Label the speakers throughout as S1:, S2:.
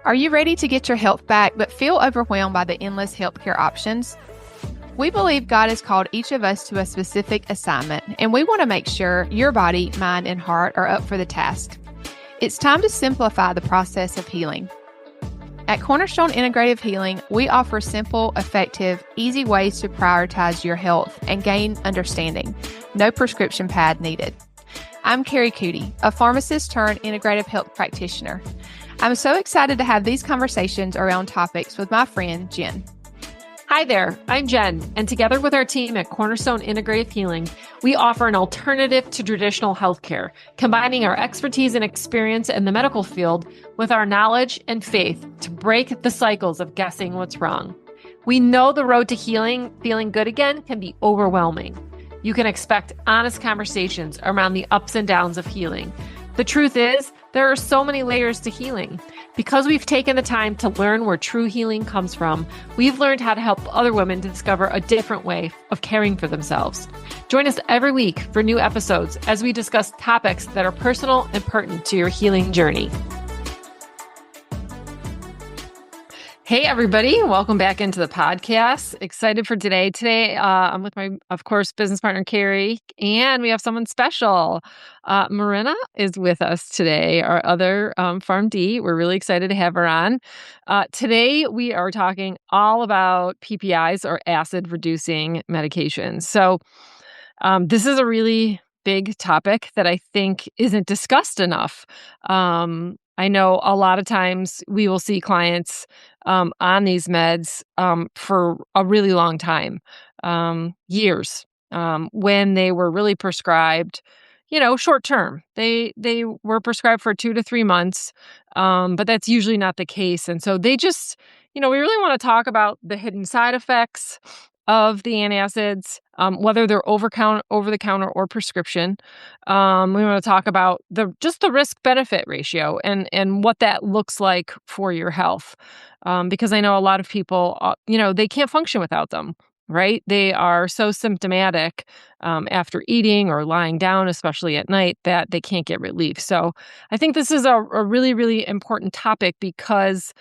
S1: Are you ready to get your health back but feel overwhelmed by the endless healthcare options? We believe God has called each of us to a specific assignment, and we want to make sure your body, mind, and heart are up for the task. It's time to simplify the process of healing. At Cornerstone Integrative Healing, we offer simple, effective, easy ways to prioritize your health and gain understanding. No prescription pad needed. I'm Kari, Coody, a pharmacist turned integrative health practitioner. I'm so excited to have these conversations around topics with my friend, Jenn.
S2: Hi there, I'm Jenn, and together with our team at Cornerstone Integrative Healing, we offer an alternative to traditional healthcare, combining our expertise and experience in the medical field with our knowledge and faith to break the cycles of guessing what's wrong. We know the road to healing, feeling good again, can be overwhelming. You can expect honest conversations around the ups and downs of healing. The truth is, there are so many layers to healing. Because we've taken the time to learn where true healing comes from, we've learned how to help other women discover a different way of caring for themselves. Join us every week for new episodes as we discuss topics that are personal and pertinent to your healing journey. Hey, everybody. Welcome back into the podcast. Excited for today. Today, I'm with my, of course, business partner, Kari, and we have someone special. Marina is with us today, our other PharmD. We're really excited to have her on. Today, we are talking all about PPIs, or acid-reducing medications. So this is a really big topic that I think isn't discussed enough. I know a lot of times we will see clients on these meds for a really long time, years, when they were really prescribed, short term. They were prescribed for 2 to 3 months, but that's usually not the case. And so they just, we really want to talk about the hidden side effects of the antacids, whether they're over the counter or prescription. We want to talk about the risk benefit ratio and what that looks like for your health. Because I know a lot of people, they can't function without them, right? They are so symptomatic after eating or lying down, especially at night, that they can't get relief. So I think this is a really, really important topic because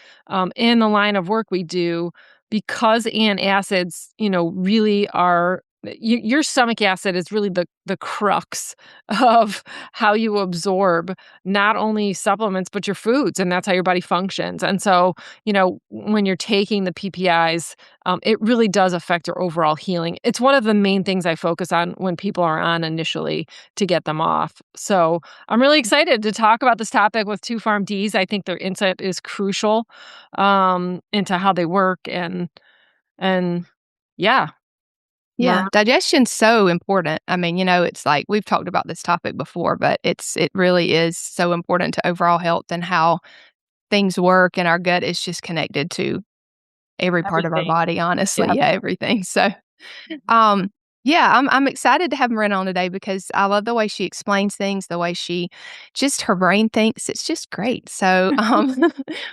S2: in the line of work we do, because antacids, really are, your stomach acid is really the crux of how you absorb not only supplements, but your foods, and that's how your body functions. And so, when you're taking the PPIs, it really does affect your overall healing. It's one of the main things I focus on when people are on initially to get them off. So I'm really excited to talk about this topic with two PharmDs. I think their insight is crucial into how they work and yeah.
S1: Yeah, digestion's so important. I mean, it's like we've talked about this topic before, but it really is so important to overall health and how things work, and our gut is just connected to every part of our body, honestly.
S2: Yep.
S1: Yeah, everything. So, I'm excited to have Marina on today because I love the way she explains things, the way her brain thinks. It's just great. So,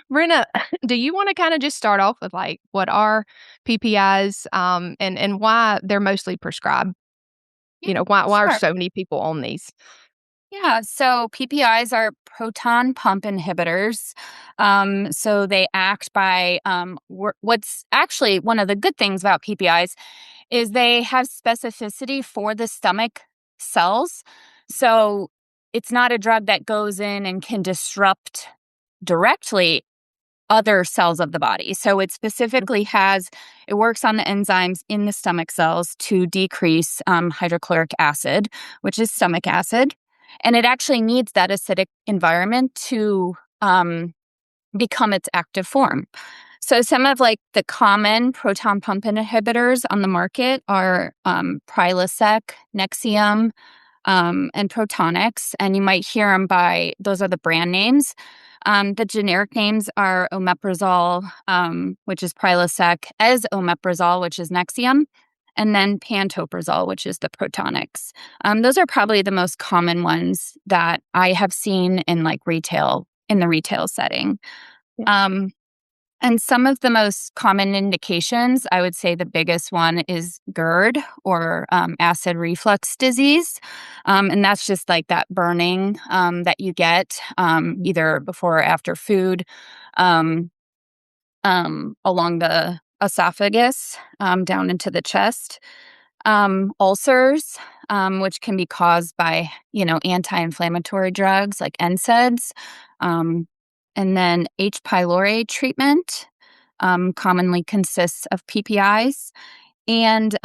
S1: Marina, do you want to kind of just start off with like what are PPIs, and why they're mostly prescribed? Why are so many people on these?
S3: Yeah, so PPIs are proton pump inhibitors. So they act by what's actually one of the good things about PPIs is they have specificity for the stomach cells. So it's not a drug that goes in and can disrupt directly other cells of the body. So it specifically it works on the enzymes in the stomach cells to decrease hydrochloric acid, which is stomach acid. And it actually needs that acidic environment to become its active form. So some of like the common proton pump inhibitors on the market are Prilosec, Nexium, and Protonix. And you might hear them those are the brand names. The generic names are omeprazole, which is Prilosec, esomeprazole, which is Nexium, and then pantoprazole, which is the Protonix. Those are probably the most common ones that I have seen in the retail setting. And some of the most common indications, I would say the biggest one is GERD or acid reflux disease. And that's just like that burning that you get either before or after food along the esophagus down into the chest. Ulcers, which can be caused by, anti-inflammatory drugs like NSAIDs. And then H. pylori treatment commonly consists of PPIs. And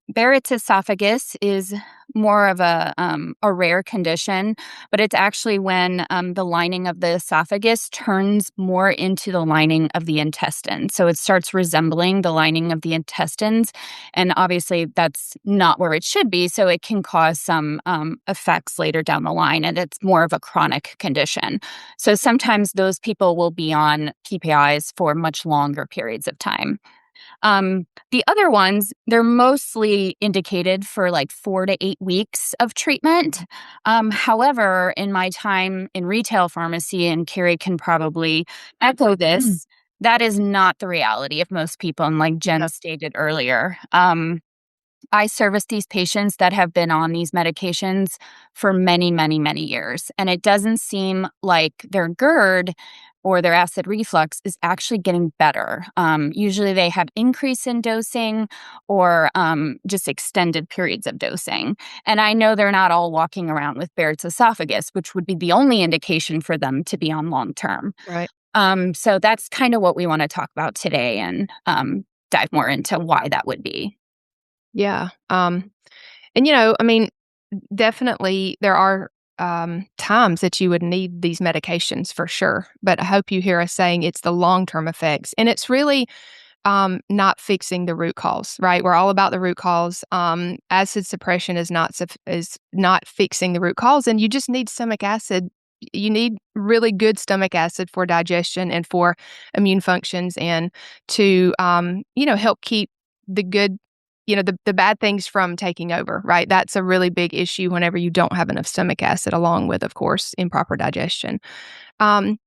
S3: Barrett's esophagus is more of a rare condition, but it's actually when the lining of the esophagus turns more into the lining of the intestine. So it starts resembling the lining of the intestines. And obviously, that's not where it should be. So it can cause some effects later down the line, and it's more of a chronic condition. So sometimes those people will be on PPIs for much longer periods of time. The other ones, they're mostly indicated for like 4 to 8 weeks of treatment. However, in my time in retail pharmacy, and Kari can probably echo this, that is not the reality of most people. And like Jenn stated earlier, I service these patients that have been on these medications for many, many, many years. And it doesn't seem like their GERD or their acid reflux is actually getting better. Usually they have increase in dosing or just extended periods of dosing. And I know they're not all walking around with Barrett's esophagus, which would be the only indication for them to be on long term.
S1: Right.
S3: So that's kind of what we want to talk about today and dive more into why that would be.
S1: Yeah. Definitely there are times that you would need these medications for sure. But I hope you hear us saying it's the long-term effects. And it's really not fixing the root cause, right? We're all about the root cause. Acid suppression is not fixing the root cause. And you just need stomach acid. You need really good stomach acid for digestion and for immune functions and to, help keep the good the bad things from taking over, right? That's a really big issue whenever you don't have enough stomach acid, along with, of course, improper digestion. They're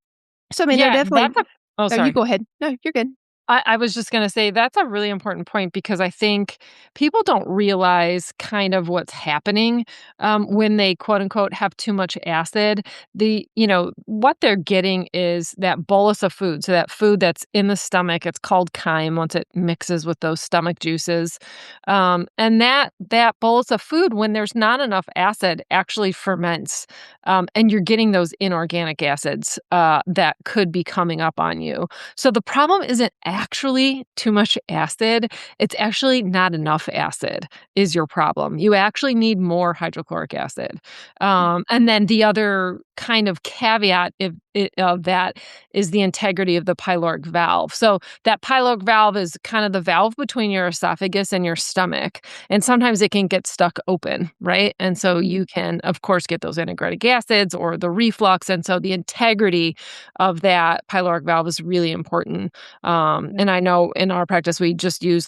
S1: definitely.
S2: Oh, sorry.
S1: You go ahead. No, you're good.
S2: I was just going to say that's a really important point because I think people don't realize kind of what's happening when they quote unquote have too much acid. What they're getting is that bolus of food. So that food that's in the stomach, it's called chyme once it mixes with those stomach juices. And that bolus of food, when there's not enough acid, actually ferments. And you're getting those inorganic acids that could be coming up on you. So the problem isn't actually too much acid. It's actually not enough acid is your problem. You actually need more hydrochloric acid. And then the other kind of caveat of that is the integrity of the pyloric valve. So that pyloric valve is kind of the valve between your esophagus and your stomach. And sometimes it can get stuck open, right? And so you can, of course, get those integrated acids or the reflux. And so the integrity of that pyloric valve is really important. And I know in our practice, we just use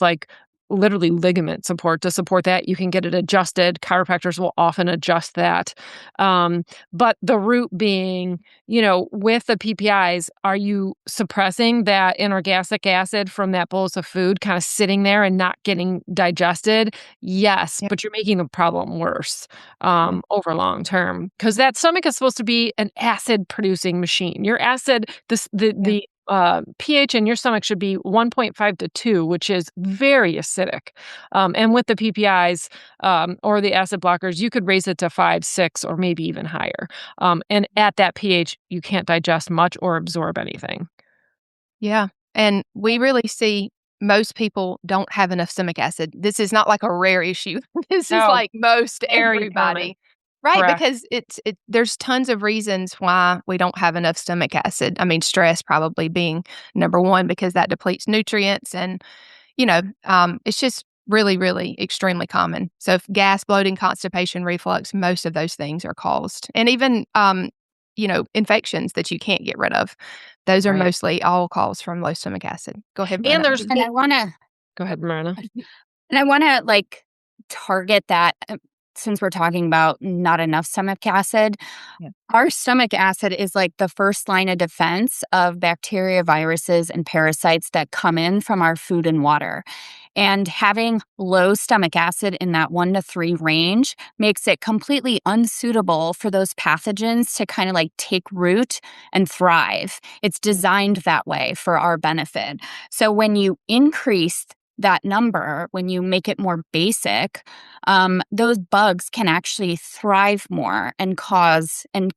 S2: literally ligament support to support that. You can get it adjusted. Chiropractors will often adjust that. But the root being, with the PPIs, are you suppressing that inorganic acid from that bolus of food kind of sitting there and not getting digested? Yes, but you're making the problem worse over long term because that stomach is supposed to be an acid producing machine. Your acid, the pH in your stomach should be 1.5 to 2, which is very acidic. And with the PPIs or the acid blockers, you could raise it to 5, 6, or maybe even higher. And at that pH, you can't digest much or absorb anything.
S1: Yeah. And we really see most people don't have enough stomach acid. This is not like a rare issue. This is like most everybody. Right,
S2: correct.
S1: because there's tons of reasons why we don't have enough stomach acid. I mean, stress probably being number one because that depletes nutrients and, it's just really, really extremely common. So if gas, bloating, constipation, reflux, most of those things are caused. And even, infections that you can't get rid of. Those are mostly all caused from low stomach acid. Go ahead, Marina.
S3: And I want to...
S2: Go ahead, Marina.
S3: And I want to target that since we're talking about not enough stomach acid, our stomach acid is like the first line of defense of bacteria, viruses, and parasites that come in from our food and water. And having low stomach acid in that 1 to 3 range makes it completely unsuitable for those pathogens to kind of like take root and thrive. It's designed that way for our benefit. So when you increase that number, when you make it more basic, those bugs can actually thrive more and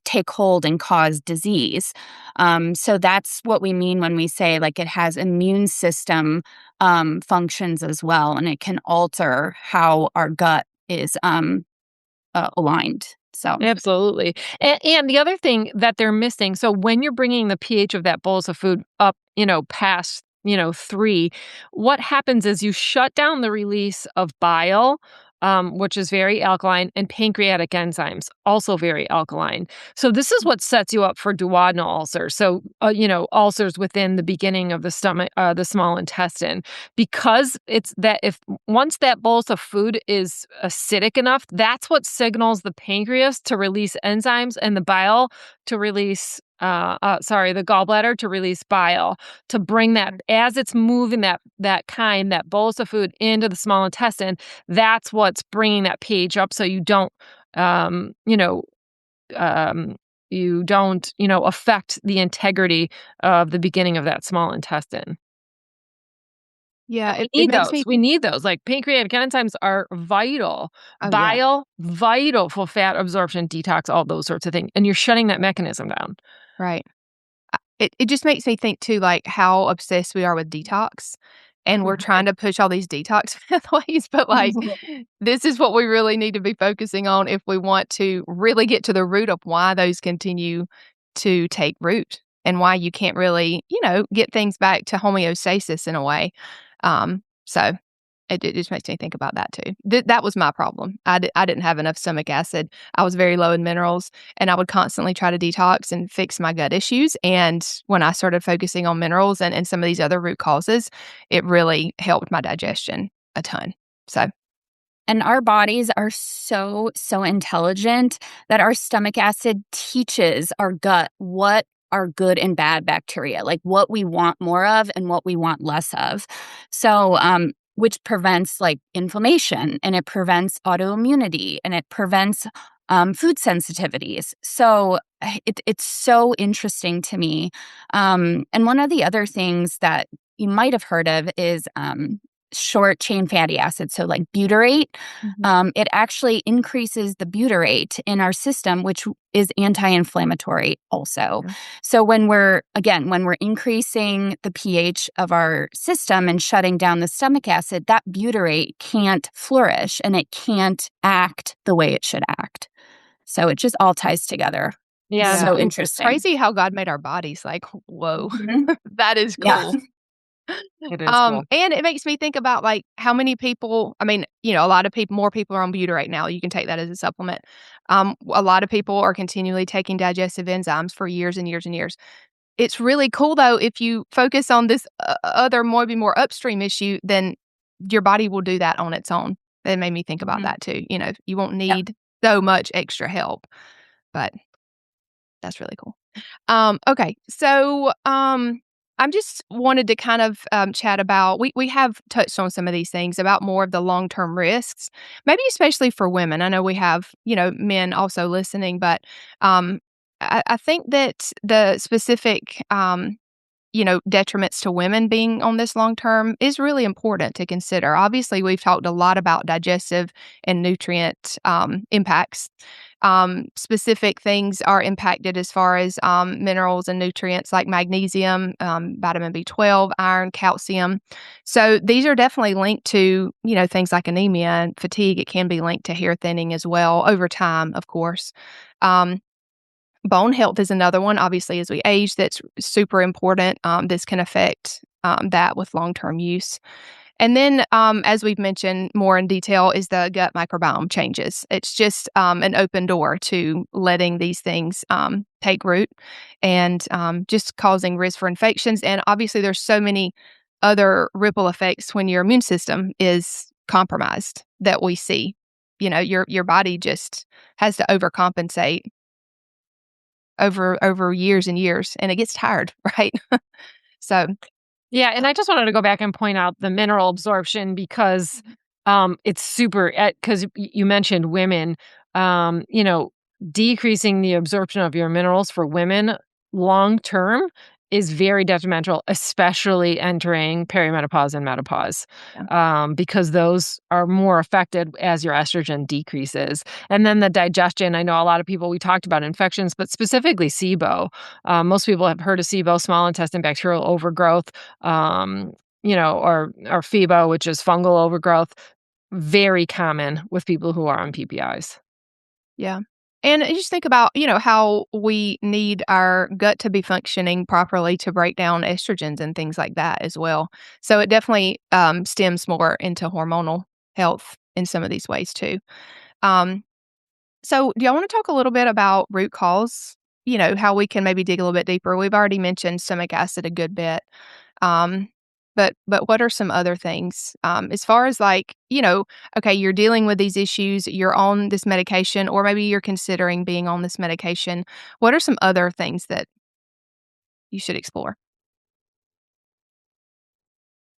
S3: take hold and cause disease. So that's what we mean when we say like it has immune system functions as well, and it can alter how our gut is aligned. So
S2: absolutely. And the other thing that they're missing, so when you're bringing the pH of that bolus of food up, past 3, what happens is you shut down the release of bile, which is very alkaline, and pancreatic enzymes, also very alkaline. So this is what sets you up for duodenal ulcers. So, ulcers within the beginning of the stomach, the small intestine, because it's that once that bolus of food is acidic enough, that's what signals the pancreas to release enzymes and the bile to release the gallbladder to release bile, to bring that, as it's moving that bolus of food into the small intestine, that's what's bringing that pH up, so you don't, affect the integrity of the beginning of that small intestine.
S1: Yeah,
S2: We need those. Like pancreatic enzymes are vital. Bile, vital for fat absorption, detox, all those sorts of things. And you're shutting that mechanism down.
S1: Right. It just makes me think too, like how obsessed we are with detox, and we're trying to push all these detox pathways, but like this is what we really need to be focusing on if we want to really get to the root of why those continue to take root and why you can't really, get things back to homeostasis in a way. So it just makes me think about that too. That was my problem. I didn't have enough stomach acid. I was very low in minerals, and I would constantly try to detox and fix my gut issues. And when I started focusing on minerals and some of these other root causes, it really helped my digestion a ton. So.
S3: And our bodies are so intelligent that our stomach acid teaches our gut what are good and bad bacteria, like what we want more of and what we want less of. So, which prevents like inflammation, and it prevents autoimmunity, and it prevents food sensitivities. So it's so interesting to me. And one of the other things that you might have heard of is short chain fatty acids, so like butyrate. It actually increases the butyrate in our system, which is anti-inflammatory also. So when we're increasing the pH of our system and shutting down the stomach acid, that butyrate can't flourish and it can't act the way it should act. So it just all ties together.
S2: Yeah.
S3: So interesting.
S1: It's crazy how God made our bodies. Like, whoa, that is cool.
S3: Yeah.
S2: It is cool.
S1: And it makes me think about like how many people, I mean, a lot of people, more people are on butyrate now. You can take that as a supplement. A lot of people are continually taking digestive enzymes for years and years and years. It's really cool though, if you focus on this other, maybe more upstream issue, then your body will do that on its own. It made me think about that too. You won't need so much extra help, but that's really cool. Okay. So, I just wanted to kind of chat about, we have touched on some of these things about more of the long-term risks, maybe especially for women. I know we have, men also listening, but I think that the specific, detriments to women being on this long-term is really important to consider. Obviously, we've talked a lot about digestive and nutrient impacts. Specific things are impacted as far as minerals and nutrients like magnesium, vitamin B12, iron, calcium. So these are definitely linked to, things like anemia and fatigue. It can be linked to hair thinning as well over time, of course. Bone health is another one. Obviously, as we age, that's super important. This can affect that with long-term use. And then, as we've mentioned more in detail, is the gut microbiome changes. It's just an open door to letting these things take root and just causing risk for infections. And obviously, there's so many other ripple effects when your immune system is compromised that we see. your body just has to overcompensate over years and years, and it gets tired, right? So,
S2: Yeah, and I just wanted to go back and point out the mineral absorption because it's super, because you mentioned women, you know, decreasing the absorption of your minerals for women long term is very detrimental, especially entering perimenopause and menopause,
S1: yeah.
S2: because those are more affected as your estrogen decreases. And then the digestion, I know a lot of people, we talked about infections, but specifically SIBO. Most people have heard of SIBO, small intestine bacterial overgrowth, or FIBO, which is fungal overgrowth, very common with people who are on PPIs.
S1: Yeah. And you just think about, how we need our gut to be functioning properly to break down estrogens and things like that as well. So it definitely stems more into hormonal health in some of these ways too. Um, so do y'all want to talk a little bit about root cause? How we can maybe dig a little bit deeper. We've already mentioned stomach acid a good bit. Um, but what are some other things? As far as okay, you're dealing with these issues, you're on this medication, or maybe you're considering being on this medication. What are some other things that you should explore?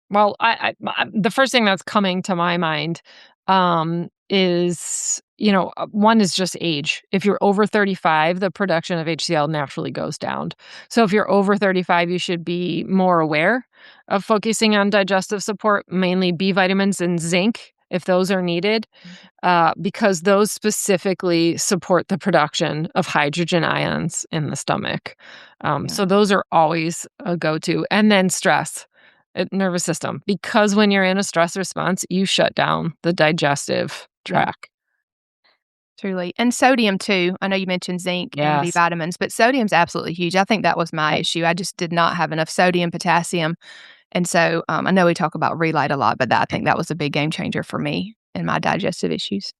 S2: Well, the first thing that's coming to my mind is, one is just age. If you're over 35, the production of HCl naturally goes down. So if you're over 35, you should be more aware of focusing on digestive support, mainly B vitamins and zinc, if those are needed, because those specifically support the production of hydrogen ions in the stomach.
S1: Yeah.
S2: So those are always a go-to. And then stress. Nervous system, because when you're in a stress response, you shut down the digestive
S1: Yeah.
S2: tract.
S1: Truly. And sodium too. I know you mentioned zinc and B
S2: Yes.
S1: vitamins, but sodium's absolutely huge. I think that was my
S2: Yep.
S1: issue. I just did not have enough sodium, potassium. And so I know we talk about Relight a lot, but I think that was a big game changer for me and my digestive issues.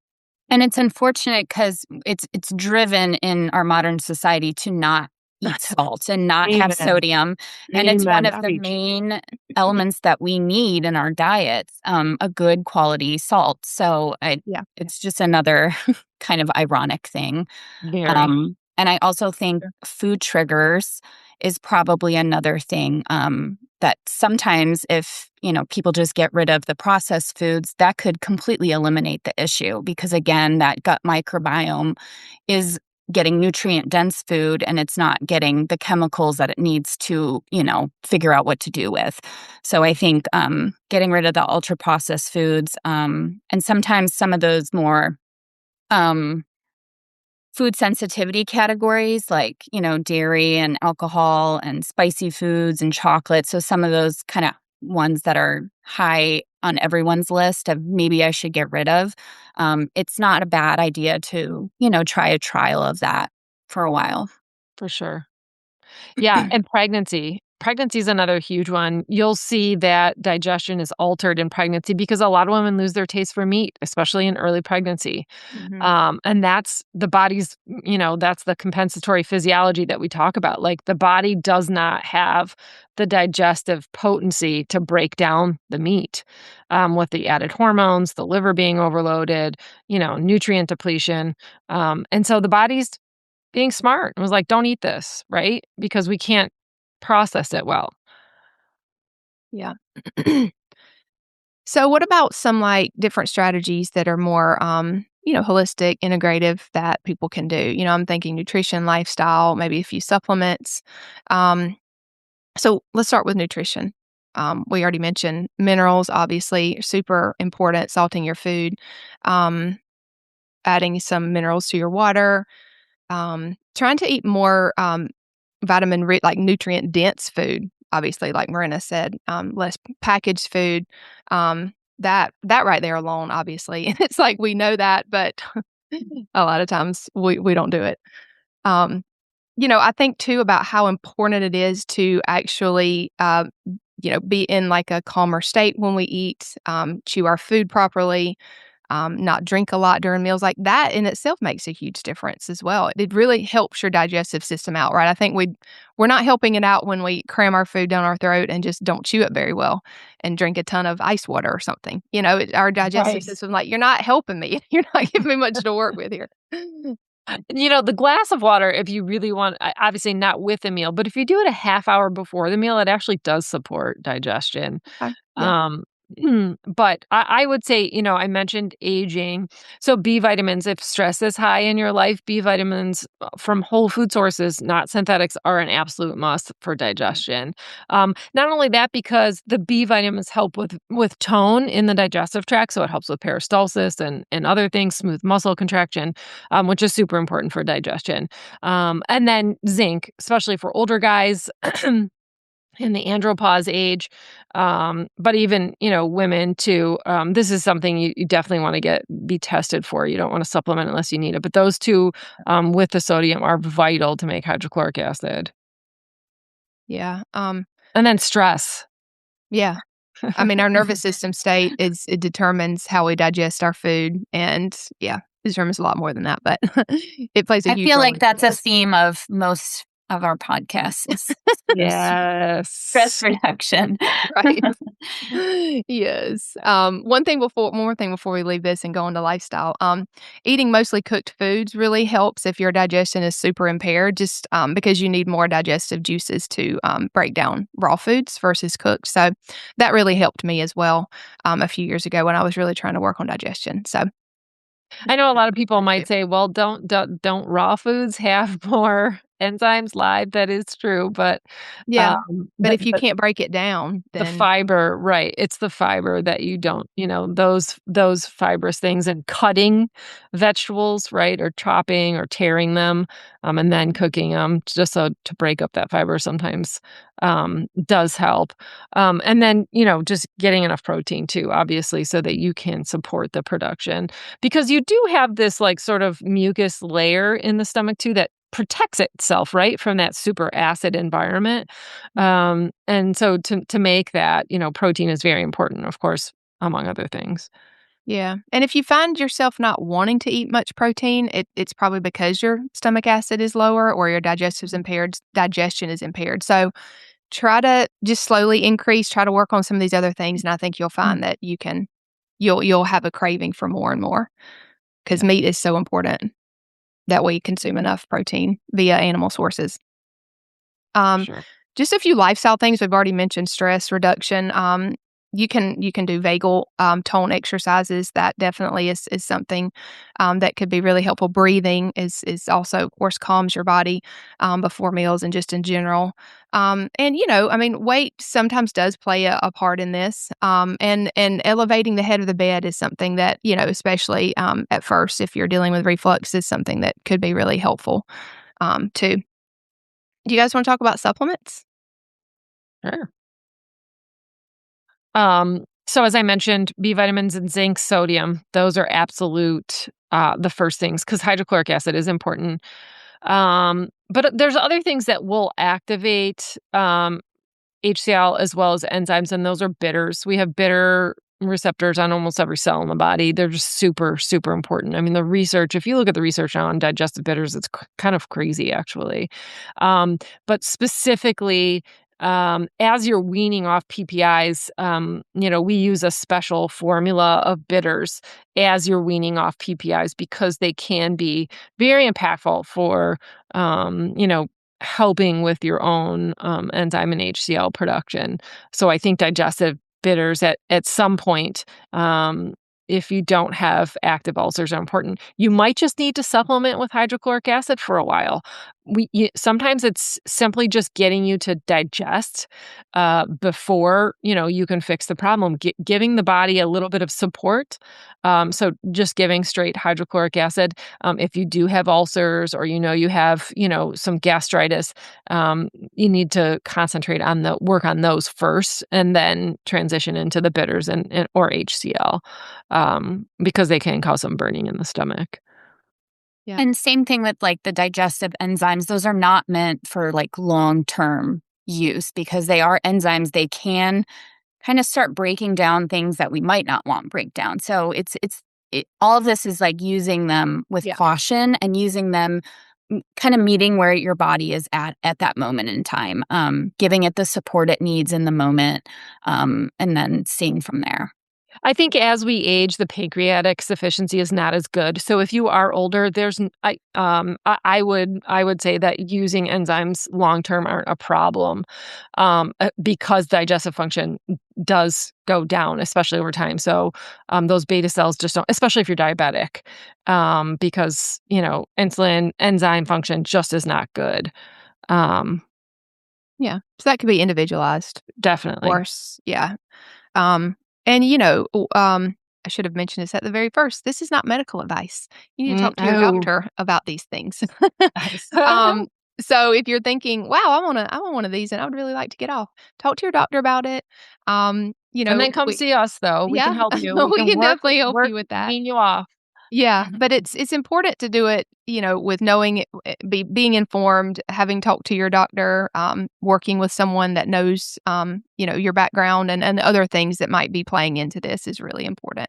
S3: And it's unfortunate because it's driven in our modern society to not eat salt and not have
S2: Amen.
S3: sodium. And it's one
S2: Amen.
S3: of the main elements that we need in our diets, a good quality salt. So
S1: Yeah.
S3: it's just another kind of ironic thing.
S2: Very.
S3: And I also think
S1: Sure.
S3: food triggers is probably another thing that sometimes if, people just get rid of the processed foods, that could completely eliminate the issue because, again, that gut microbiome is getting nutrient-dense food and it's not getting the chemicals that it needs to, figure out what to do with. So I think getting rid of the ultra-processed foods and sometimes some of those more food sensitivity categories like, dairy and alcohol and spicy foods and chocolate. So some of those kind of ones that are high on everyone's list of maybe I should get rid of. It's not a bad idea to, try a trial of that for a while.
S2: For sure. Yeah, and pregnancy. Pregnancy is another huge one. You'll see that digestion is altered in pregnancy because a lot of women lose their taste for meat, especially in early pregnancy.
S1: Mhm.
S2: And that's the body's, that's the compensatory physiology that we talk about. Like the body does not have the digestive potency to break down the meat with the added hormones, the liver being overloaded, nutrient depletion. And so the body's being smart and was like, don't eat this, right? Because we can't process it well.
S1: Yeah. So what about some different strategies that are more holistic, integrative that people can do? I'm thinking nutrition, lifestyle, maybe a few supplements. So let's start with nutrition. We already mentioned minerals, obviously, super important, salting your food, adding some minerals to your water, trying to eat more vitamin rich, nutrient dense food. Obviously, like Marina said, less packaged food. That right there alone, obviously, it's like we know that, but a lot of times we don't do it. Um, I think too about how important it is to actually, be in a calmer state when we eat, chew our food properly. not drink a lot during meals. Like that in itself makes a huge difference as well. It really helps your digestive system out, right? I think we're not helping it out when we cram our food down our throat and just don't chew it very well and drink a ton of ice water or something. Our digestive system, like, you're not helping me. You're not giving me much to work with here.
S2: The glass of water, if you really want, obviously not with a meal, but if you do it a half hour before the meal, it actually does support digestion.
S1: Okay. Yeah.
S2: But I would say, I mentioned aging. So B vitamins, if stress is high in your life, B vitamins from whole food sources, not synthetics, are an absolute must for digestion. Not only that, because the B vitamins help with tone in the digestive tract. So it helps with peristalsis and other things, smooth muscle contraction, which is super important for digestion. And then zinc, especially for older guys. In the andropause age, but even, women too. This is something you definitely want to be tested for. You don't want to supplement unless you need it. But those two with the sodium are vital to make hydrochloric acid.
S1: Yeah.
S2: And then stress.
S1: Yeah. I mean, our nervous system state it determines how we digest our food, and it determines a lot more than that, but it plays a huge role.
S3: I feel like that's a theme of most of our podcasts.
S2: Yes.
S3: Stress reduction.
S1: Right. Yes. One more thing before we leave this and go into lifestyle. Eating mostly cooked foods really helps if your digestion is super impaired, just because you need more digestive juices to break down raw foods versus cooked. So that really helped me as well a few years ago when I was really trying to work on digestion. So
S2: I know a lot of people might say, well, don't raw foods have more enzymes live? That is true, but
S1: but if you can't break it down, then
S2: the fiber, right? It's the fiber that you don't, those fibrous things, and cutting vegetables, right, or chopping or tearing them, and then cooking them just so to break up that fiber sometimes does help. And then just getting enough protein too, obviously, so that you can support the production, because you do have this like sort of mucus layer in the stomach too that protects itself, right, from that super acid environment. And so to make that, protein is very important, of course, among other things.
S1: Yeah. And if you find yourself not wanting to eat much protein, it's probably because your stomach acid is lower or your digestion is impaired. So try to just slowly try to work on some of these other things. And I think you'll find that you'll have a craving for more and more, because meat is so important that we consume enough protein via animal sources.
S2: Sure.
S1: Just a few lifestyle things. We've already mentioned stress reduction. You can do vagal tone exercises. That definitely is something that could be really helpful. Breathing is also, of course, calms your body before meals and just in general. And weight sometimes does play a part in this. And elevating the head of the bed is something that, especially at first, if you're dealing with reflux, is something that could be really helpful too. Do you guys want to talk about supplements?
S2: Sure. So as I mentioned, B vitamins and zinc, sodium, those are absolute the first things, because hydrochloric acid is important. But there's other things that will activate HCl as well as enzymes, and those are bitters. We have bitter receptors on almost every cell in the body. They're just super, super important. I mean, if you look at the research now on digestive bitters, it's kind of crazy, actually. But specifically, as you're weaning off PPIs, we use a special formula of bitters as you're weaning off PPIs, because they can be very impactful for, helping with your own enzyme and HCl production. So I think digestive bitters at some point, if you don't have active ulcers, are important. You might just need to supplement with hydrochloric acid for a while. Sometimes it's simply just getting you to digest before you can fix the problem. Giving the body a little bit of support. So just giving straight hydrochloric acid. If you do have ulcers, or you have some gastritis, you need to concentrate on work on those first, and then transition into the bitters or HCl, because they can cause some burning in the stomach.
S1: Yeah.
S3: And same thing with like the digestive enzymes. Those are not meant for like long-term use, because they are enzymes. They can kind of start breaking down things that we might not want break down. So all of this is like using them with caution and using them kind of meeting where your body is at that moment in time, giving it the support it needs in the moment, and then seeing from there.
S2: I think as we age, the pancreatic sufficiency is not as good. So if you are older, I would say that using enzymes long term aren't a problem, because digestive function does go down, especially over time. So those beta cells just don't, especially if you're diabetic, because insulin enzyme function just is not good.
S1: Yeah, so that could be individualized.
S2: Definitely.
S1: Of course, yeah. And I should have mentioned this at the very first. This is not medical advice. You need to talk to your doctor about these things. So if you're thinking, "Wow, I want one of these, and I would really like to get off," talk to your doctor about it.
S2: And then come see us, though. We can help you.
S1: We can definitely help you with that.
S2: Wean you off.
S1: Yeah, but it's important to do it, with knowing being informed, having talked to your doctor, working with someone that knows, your background and the other things that might be playing into this is really important.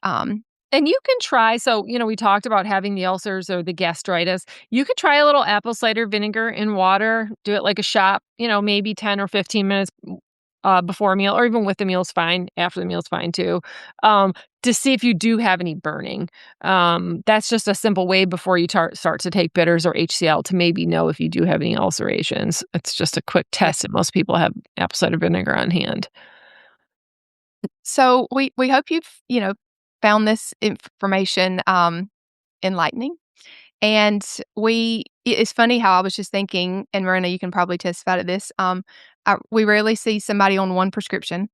S2: And you can try, so, we talked about having the ulcers or the gastritis. You could try a little apple cider vinegar in water, do it like a shot, maybe 10 or 15 minutes before a meal, or even with the meal is fine. After the meal is fine too, to see if you do have any burning. That's just a simple way before you start to take bitters or HCl to maybe know if you do have any ulcerations. It's just a quick test, and most people have apple cider vinegar on hand.
S1: So we hope you've found this information enlightening. And it's funny how I was just thinking, and Marina, you can probably testify to this. We rarely see somebody on one prescription.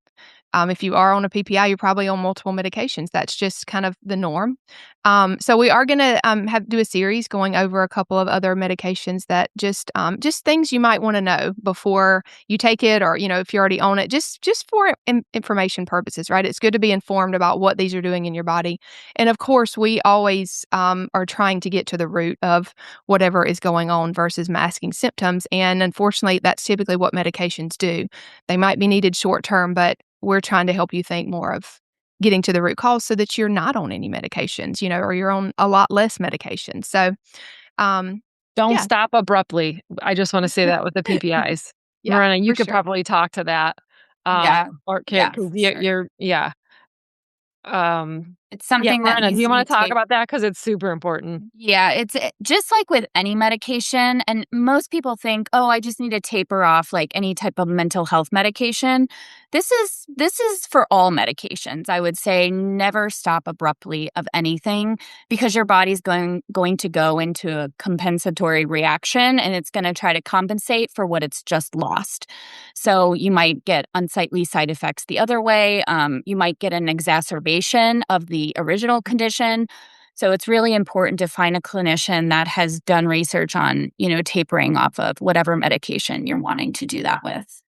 S1: If you are on a PPI, you're probably on multiple medications. That's just kind of the norm. So we are going to do a series going over a couple of other medications that just things you might want to know before you take it, or if you're already on it, just for information purposes, right? It's good to be informed about what these are doing in your body, and of course, we always are trying to get to the root of whatever is going on versus masking symptoms. And unfortunately, that's typically what medications do. They might be needed short term, but we're trying to help you think more of getting to the root cause so that you're not on any medications, or you're on a lot less medications. So
S2: don't stop abruptly. I just want to say that with the PPIs. Marina, you could probably talk to that. Or
S3: it's something that
S2: Marina, do you want to talk about that? Because it's super important.
S3: Yeah, it's just like with any medication. And most people think, oh, I just need to taper off like any type of mental health medication. This is for all medications. I would say never stop abruptly of anything, because your body's going to go into a compensatory reaction, and it's going to try to compensate for what it's just lost. So you might get unsightly side effects the other way. You might get an exacerbation of the original condition. So it's really important to find a clinician that has done research on, tapering off of whatever medication you're wanting to do that with.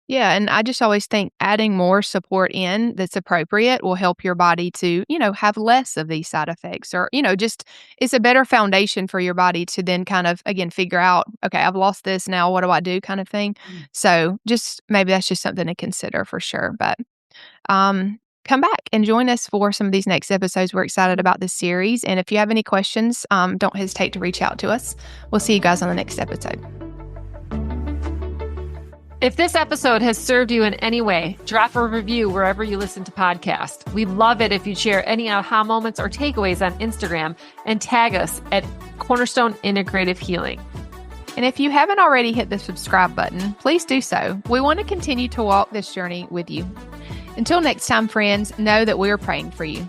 S1: Yeah, and I just always think adding more support in that's appropriate will help your body to, have less of these side effects, or, just it's a better foundation for your body to then kind of, again, figure out, okay, I've lost this now, what do I do kind of thing. So maybe that's just something to consider for sure. But come back and join us for some of these next episodes. We're excited about this series. And if you have any questions, don't hesitate to reach out to us. We'll see you guys on the next episode.
S2: If this episode has served you in any way, drop a review wherever you listen to podcasts. We'd love it if you'd share any aha moments or takeaways on Instagram and tag us at Cornerstone Integrative Healing.
S1: And if you haven't already hit the subscribe button, please do so. We want to continue to walk this journey with you. Until next time, friends, know that we are praying for you.